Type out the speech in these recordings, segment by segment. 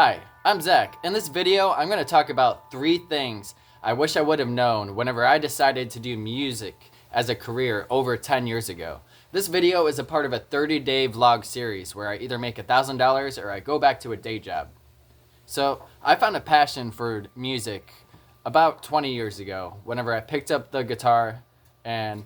Hi, I'm Zach. In this video, I'm going to talk about 3 things I wish I would have known whenever I decided to do music as a career over 10 years ago. This video is a part of a 30-day vlog series where I either make $1,000 or I go back to a day job. So, I found a passion for music about 20 years ago whenever I picked up the guitar, and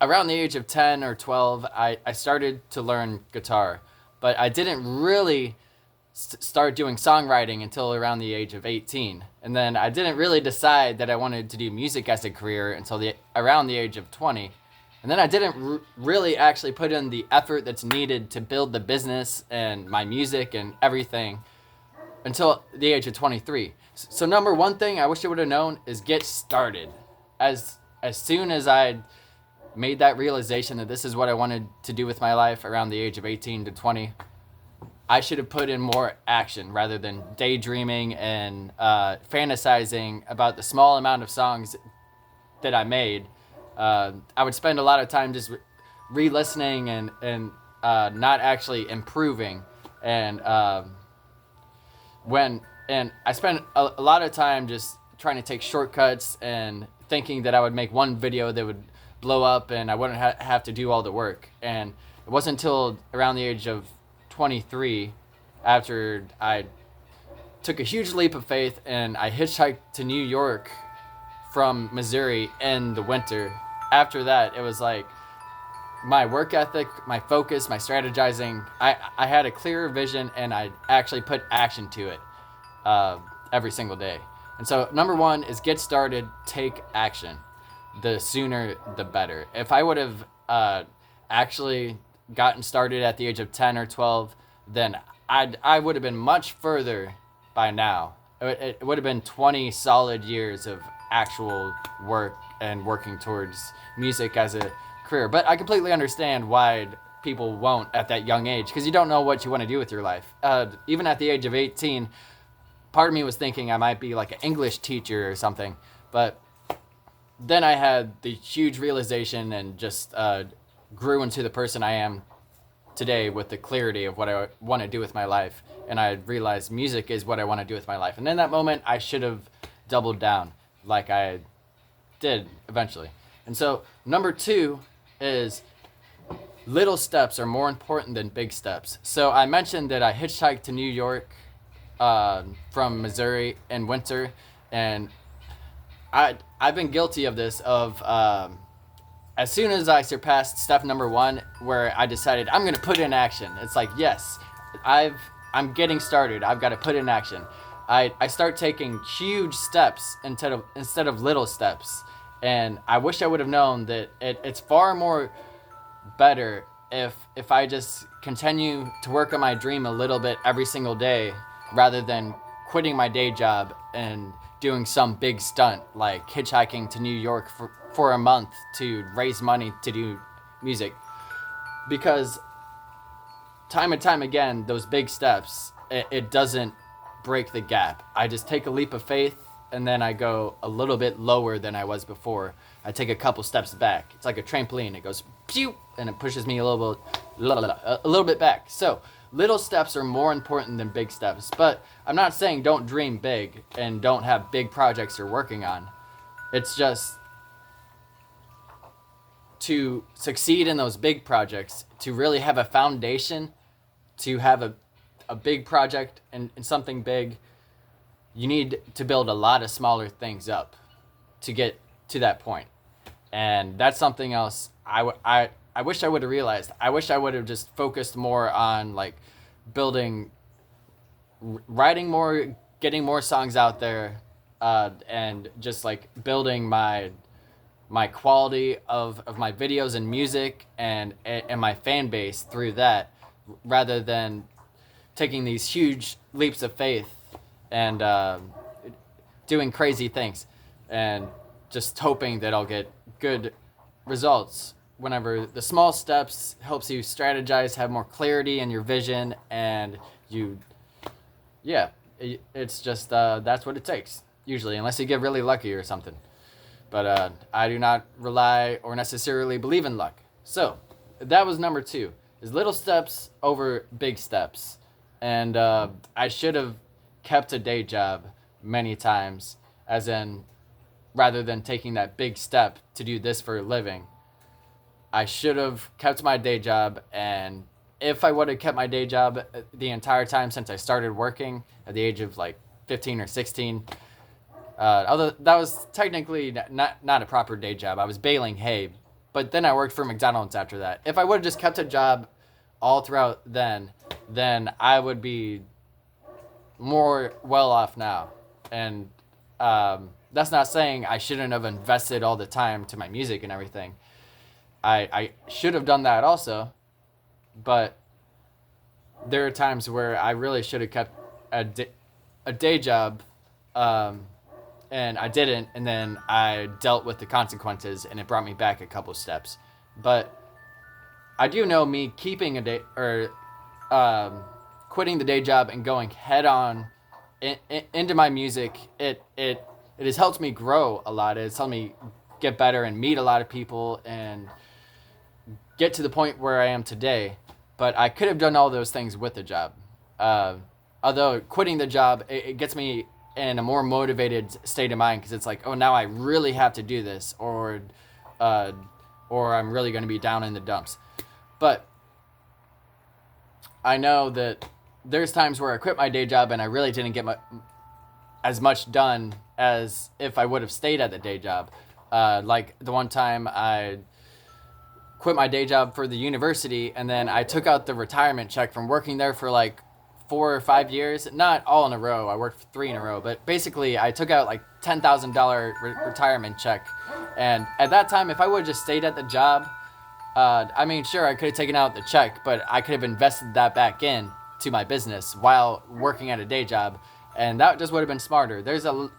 around the age of 10 or 12, I started to learn guitar, but I didn't really start doing songwriting until around the age of 18. And then I didn't really decide that I wanted to do music as a career until around the age of 20. And then I didn't really actually put in the effort that's needed to build the business and my music and everything until the age of 23. So number one thing I wish I would have known is get started. As soon as I made that realization that this is what I wanted to do with my life around the age of 18 to 20, I should have put in more action rather than daydreaming and fantasizing about the small amount of songs that I made. I would spend a lot of time just re-listening and not actually improving. And I spent a lot of time just trying to take shortcuts and thinking that I would make one video that would blow up and I wouldn't have to do all the work. And it wasn't until around the age of 23, after I took a huge leap of faith and I hitchhiked to New York from Missouri in the winter. After that, it was like my work ethic, my focus, my strategizing, I had a clearer vision and I actually put action to it every single day. And so number one is get started, take action. The sooner, the better. If I would have actually gotten started at the age of 10 or 12, then I would have been much further by now. It would have been 20 solid years of actual work and working towards music as a career. But I completely understand why people won't at that young age, because you don't know what you want to do with your life. Even at the age of 18, part of me was thinking I might be like an English teacher or something. But then I had the huge realization and just grew into the person I am today with the clarity of what I want to do with my life. And I realized music is what I want to do with my life. And in that moment, I should have doubled down like I did eventually. And so number 2 is little steps are more important than big steps. So I mentioned that I hitchhiked to New York from Missouri in winter, and I've been guilty of this, as soon as I surpassed step number 1, where I decided I'm going to put in action. It's like, yes, I'm getting started. I've got to put in action. I start taking huge steps instead of little steps. And I wish I would have known that it's far more better if I just continue to work on my dream a little bit every single day rather than quitting my day job and doing some big stunt like hitchhiking to New York for a month to raise money to do music. Because time and time again, those big steps, it doesn't break the gap. I just take a leap of faith and then I go a little bit lower than I was before. I take a couple steps back. It's like a trampoline. It goes pew and it pushes me a little bit back. So little steps are more important than big steps. But I'm not saying don't dream big and don't have big projects you're working on. It's just to succeed in those big projects, to really have a foundation, to have a big project and something big, you need to build a lot of smaller things up to get to that point. And that's something else I wish I would have realized. I wish I would have just focused more on like writing more, getting more songs out there, and just like building my quality of my videos and music and my fan base through that, rather than taking these huge leaps of faith and doing crazy things and just hoping that I'll get good results. Whenever the small steps helps you strategize, have more clarity in your vision, and it's just that's what it takes usually, unless you get really lucky or something. But I do not rely or necessarily believe in luck. So that was number 2, is little steps over big steps. And I should have kept a day job many times, as in, rather than taking that big step to do this for a living, I should have kept my day job. And if I would have kept my day job the entire time since I started working at the age of like 15 or 16, although that was technically not a proper day job, I was baling hay, but then I worked for McDonald's after that. If I would have just kept a job all throughout then I would be more well off now. And that's not saying I shouldn't have invested all the time to my music and everything. I should have done that also, but there are times where I really should have kept a day job, and I didn't, and then I dealt with the consequences, and it brought me back a couple steps. But I do know me keeping a day, or quitting the day job and going head on into my music, it has helped me grow a lot. It's helped me get better and meet a lot of people and get to the point where I am today. But I could have done all those things with the job. Although quitting the job, it gets me in a more motivated state of mind, because it's like, oh, now I really have to do this, or I'm really going to be down in the dumps. But I know that there's times where I quit my day job and I really didn't get as much done as if I would have stayed at the day job. Like the one time I quit my day job for the university, and then I took out the retirement check from working there for like 4 or 5 years. Not all in a row. I worked 3 in a row, but basically I took out like $10,000 retirement check. And at that time, if I would have just stayed at the job, I mean, sure, I could have taken out the check, but I could have invested that back in to my business while working at a day job, and that just would have been smarter. There's a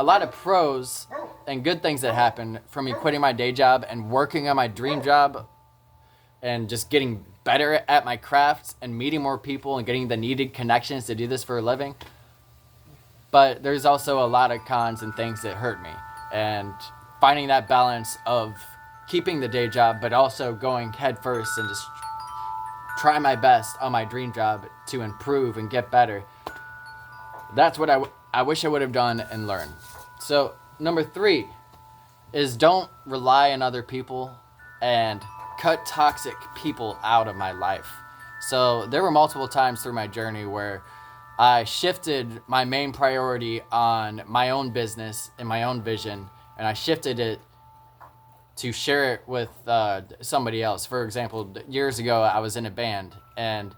lot of pros and good things that happen from me quitting my day job and working on my dream job, and just getting better at my craft and meeting more people and getting the needed connections to do this for a living. But there's also a lot of cons and things that hurt me, and finding that balance of keeping the day job but also going head first and just try my best on my dream job to improve and get better. That's what I wish I would have done and learned. So number 3 is don't rely on other people and cut toxic people out of my life. So there were multiple times through my journey where I shifted my main priority on my own business and my own vision, and I shifted it to share it with somebody else. For example, years ago, I was in a band, and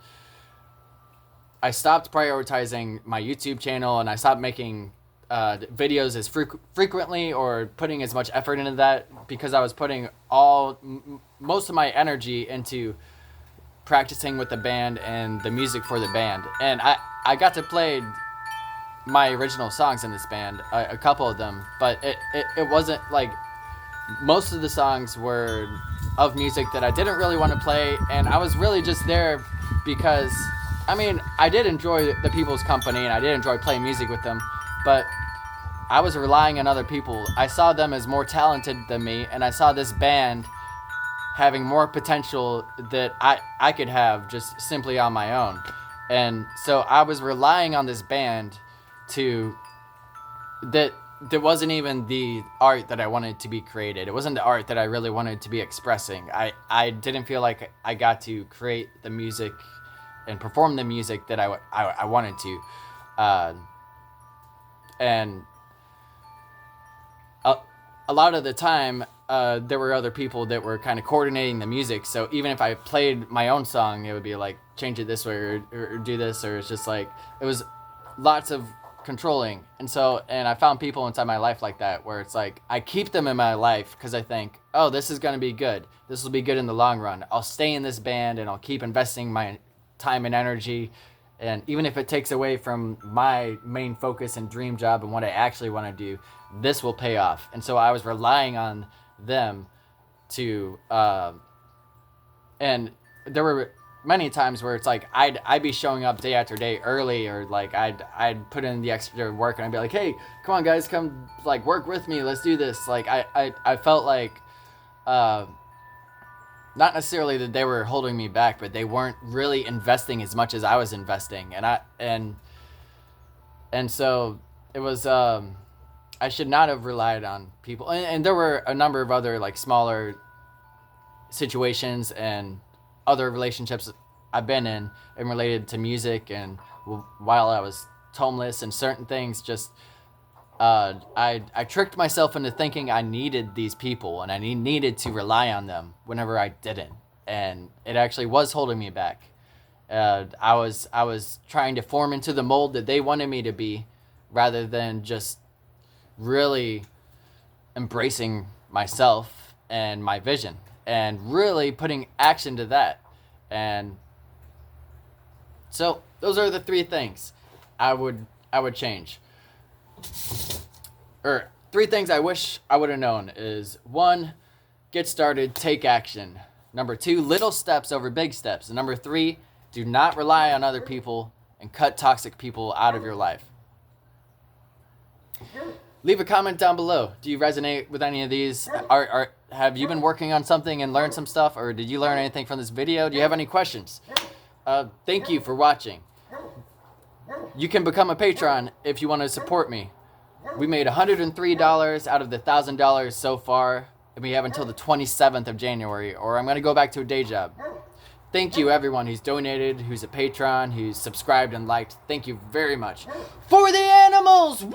I stopped prioritizing my YouTube channel, and I stopped making videos as frequently or putting as much effort into that, because I was putting most of my energy into practicing with the band and the music for the band. And I got to play my original songs in this band, a couple of them, but it wasn't like, most of the songs were of music that I didn't really want to play, and I was really just there because, I mean, I did enjoy the people's company and I did enjoy playing music with them, but I was relying on other people. I saw them as more talented than me, and I saw this band having more potential that I could have just simply on my own. And so I was relying on this band that wasn't even the art that I wanted to be created. It wasn't the art that I really wanted to be expressing. I didn't feel like I got to create the music and perform the music that I wanted to. And a lot of the time, there were other people that were kind of coordinating the music. So even if I played my own song, it would be like, change it this way or do this, or it's just like, it was lots of controlling. And I found people inside my life like that, where it's like, I keep them in my life because I think, oh, this is going to be good. This will be good in the long run. I'll stay in this band and I'll keep investing my time and energy. And even if it takes away from my main focus and dream job and what I actually want to do, this will pay off. And so I was relying on them to, and there were many times where it's like I'd be showing up day after day early, or like I'd put in the extra work and I'd be like, hey, come on guys, come like work with me, let's do this. Like I felt like not necessarily that they were holding me back, but they weren't really investing as much as I was investing. And And so it was, I should not have relied on people. And there were a number of other like smaller situations and other relationships I've been in and related to music, and while I was homeless and certain things, just I tricked myself into thinking I needed these people and I needed to rely on them whenever I didn't, and it actually was holding me back. I was trying to form into the mold that they wanted me to be, rather than just really embracing myself and my vision and really putting action to that. And so those are the three things I would change. Or three things I wish I would have known is: 1, get started, take action. Number 2, little steps over big steps. And number 3, do not rely on other people and cut toxic people out of your life. Leave a comment down below. Do you resonate with any of these? Have you been working on something and learned some stuff, or did you learn anything from this video? Do you have any questions? Thank you for watching. You can become a patron if you want to support me. We made $103 out of the $1,000 so far, and we have until the 27th of January, or I'm going to go back to a day job. Thank you, everyone who's donated, who's a patron, who's subscribed and liked. Thank you very much. For the animals! Woo!